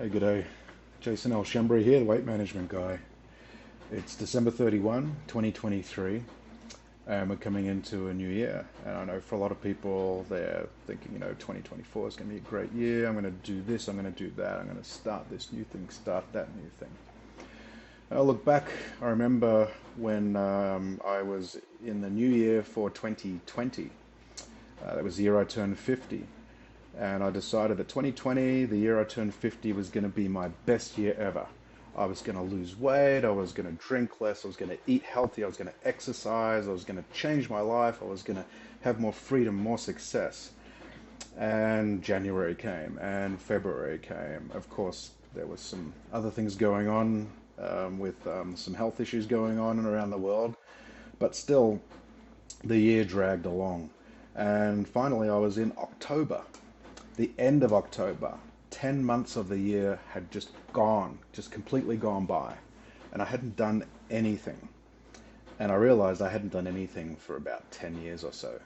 Hey, g'day. Jason L. Shembri here, the weight management guy. It's December 31, 2023, and we're coming into a new year. And I know for a lot of people, they're thinking, 2024 is going to be a great year. I'm going to do this, I'm going to do that. I'm going to start this new thing, start that new thing. I look back, I remember when I was in the new year for 2020. That was the year I turned 50. And I decided that 2020, the year I turned 50, was going to be my best year ever. I was going to lose weight, I was going to drink less, I was going to eat healthy, I was going to exercise, I was going to change my life, I was going to have more freedom, more success. And January came, and February came. Of course, there was some other things going on with some health issues going on and around the world, but still, the year dragged along. And finally, I was in October, the end of October. 10 months of the year had just completely gone by, and I hadn't done anything. And I realized I hadn't done anything for about 10 years or so.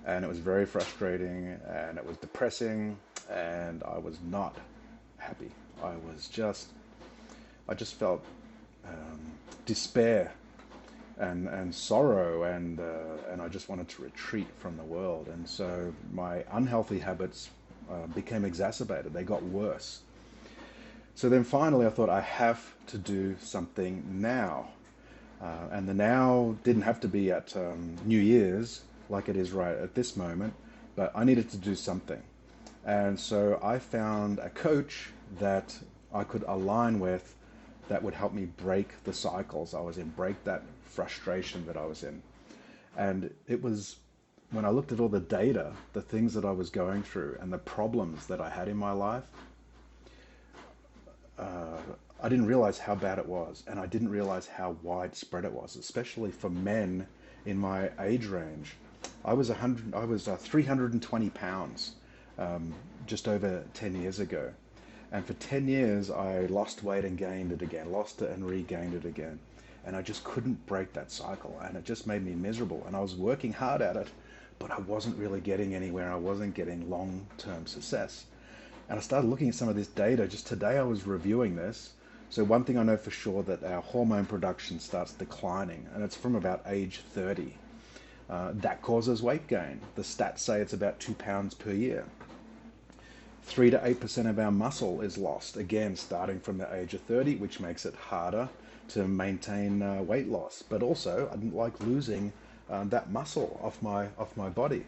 And it was very frustrating, and it was depressing, and I was not happy. I just felt despair and sorrow, and I just wanted to retreat from the world. And so my unhealthy habits became exacerbated. They got worse. So then finally I thought, I have to do something now. And the now didn't have to be at New Year's like it is right at this moment, but I needed to do something. And so I found a coach that I could align with, that would help me break the cycles I was in, break that frustration that I was in. And it was when I looked at all the data, the things that I was going through and the problems that I had in my life, I didn't realize how bad it was, and I didn't realize how widespread it was, especially for men in my age range. I was 320 pounds just over 10 years ago. And for 10 years, I lost weight and gained it again, lost it and regained it again. And I just couldn't break that cycle, and it just made me miserable. And I was working hard at it, but I wasn't really getting anywhere. I wasn't getting long-term success. And I started looking at some of this data. Just today I was reviewing this. So one thing I know for sure, that our hormone production starts declining, and it's from about age 30. That causes weight gain. The stats say it's about 2 pounds per year. 3 to 8% of our muscle is lost, again, starting from the age of 30, which makes it harder to maintain weight loss. But also, I didn't like losing that muscle off my body.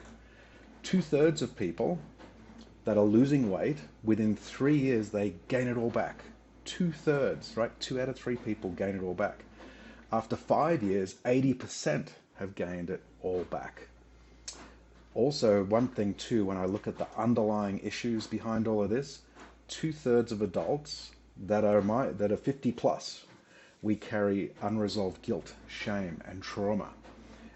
2/3 of people that are losing weight, within 3 years, they gain it all back. 2/3, right? 2 out of 3 people gain it all back. After 5 years, 80% have gained it all back. Also, one thing too, when I look at the underlying issues behind all of this, 2/3 of adults that are 50 plus, we carry unresolved guilt, shame, and trauma.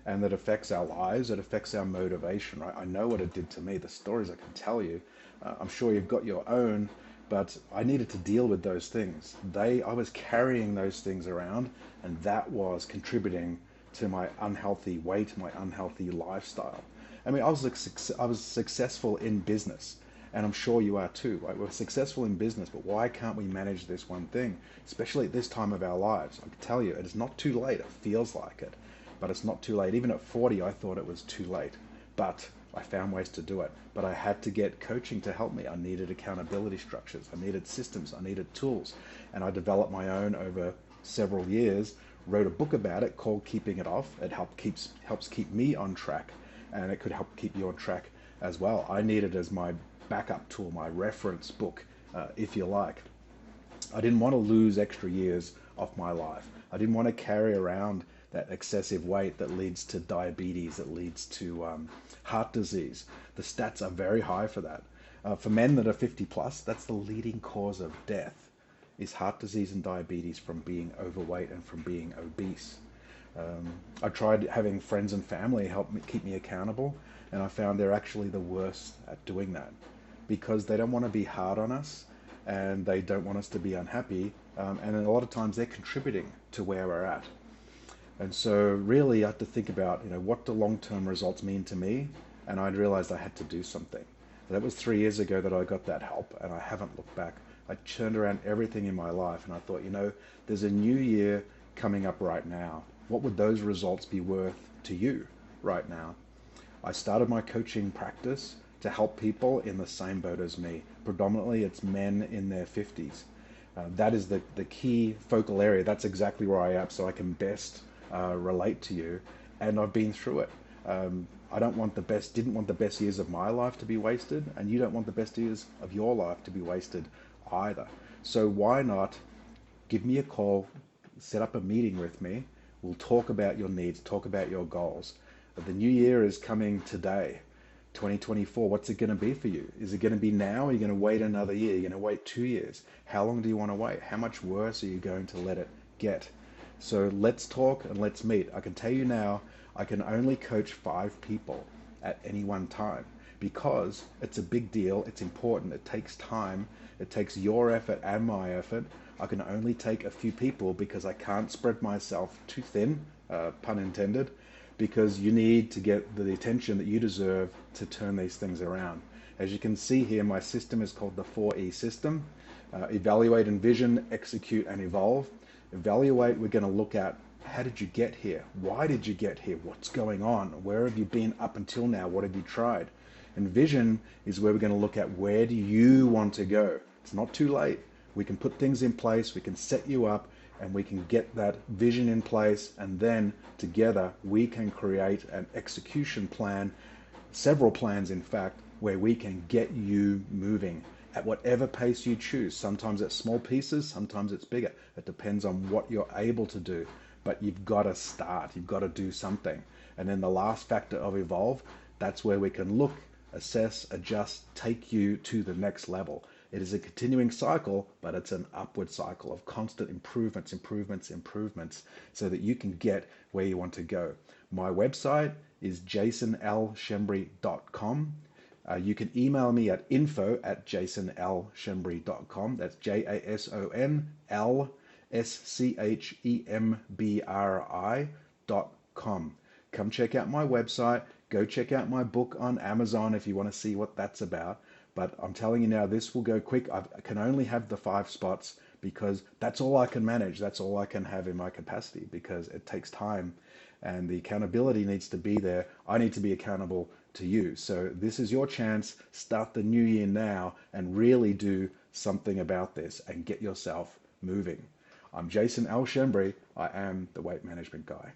And that affects our lives, it affects our motivation, right? I know what it did to me, the stories I can tell you. I'm sure you've got your own, but I needed to deal with those things. I was carrying those things around, and that was contributing to my unhealthy weight, my unhealthy lifestyle. I mean, I was successful in business, and I'm sure you are too, right? We're successful in business, but why can't we manage this one thing, especially at this time of our lives? I can tell you, it is not too late. It feels like it, but it's not too late. Even at 40, I thought it was too late, but I found ways to do it. But I had to get coaching to help me. I needed accountability structures. I needed systems. I needed tools, and I developed my own over several years. Wrote a book about it called Keeping It Off. It helps keep me on track, and it could help keep you on track as well. I need it as my backup tool, my reference book, if you like. I didn't want to lose extra years off my life. I didn't want to carry around that excessive weight that leads to diabetes, that leads to heart disease. The stats are very high for that. For men that are 50 plus, that's the leading cause of death, is heart disease and diabetes from being overweight and from being obese. I tried having friends and family help me keep me accountable, and I found they're actually the worst at doing that, because they don't want to be hard on us, and they don't want us to be unhappy, and a lot of times they're contributing to where we're at. And so really I had to think about, what do long-term results mean to me, and I realized I had to do something. That was 3 years ago that I got that help, and I haven't looked back. I turned around everything in my life, and I thought, there's a new year coming up right now. What would those results be worth to you right now? I started my coaching practice to help people in the same boat as me. Predominantly, it's men in their 50s. That is the key focal area. That's exactly where I am, so I can best relate to you. And I've been through it. I didn't want the best years of my life to be wasted, and you don't want the best years of your life to be wasted either. So why not give me a call, set up a meeting with me. We'll talk about your needs, talk about your goals. The new year is coming today, 2024. What's it going to be for you? Is it going to be now? Or are you going to wait another year? Are you going to wait 2 years? How long do you want to wait? How much worse are you going to let it get? So let's talk and let's meet. I can tell you now, I can only coach 5 people at any one time because it's a big deal. It's important. It takes time. It takes your effort and my effort. I can only take a few people because I can't spread myself too thin, pun intended, because you need to get the attention that you deserve to turn these things around. As you can see here, my system is called the 4E system. Evaluate, envision, execute, and evolve. Evaluate, we're going to look at how did you get here? Why did you get here? What's going on? Where have you been up until now? What have you tried? Envision is where we're going to look at where do you want to go? It's not too late. We can put things in place, we can set you up, and we can get that vision in place, and then together we can create an execution plan, several plans in fact, where we can get you moving at whatever pace you choose. Sometimes it's small pieces, sometimes it's bigger. It depends on what you're able to do, but you've got to start, you've got to do something. And then the last factor of evolve, that's where we can look, assess, adjust, take you to the next level. It is a continuing cycle, but it's an upward cycle of constant improvements, so that you can get where you want to go. My website is jasonlshembry.com. You can email me at info@jasonlshembry.com. That's JASONLSCHEMBRI.com. Come check out my website. Go check out my book on Amazon if you want to see what that's about. But I'm telling you now, this will go quick. I can only have the 5 spots because that's all I can manage. That's all I can have in my capacity because it takes time and the accountability needs to be there. I need to be accountable to you. So this is your chance. Start the new year now and really do something about this and get yourself moving. I'm Jason L. Shembry. I am the Weight Management Guy.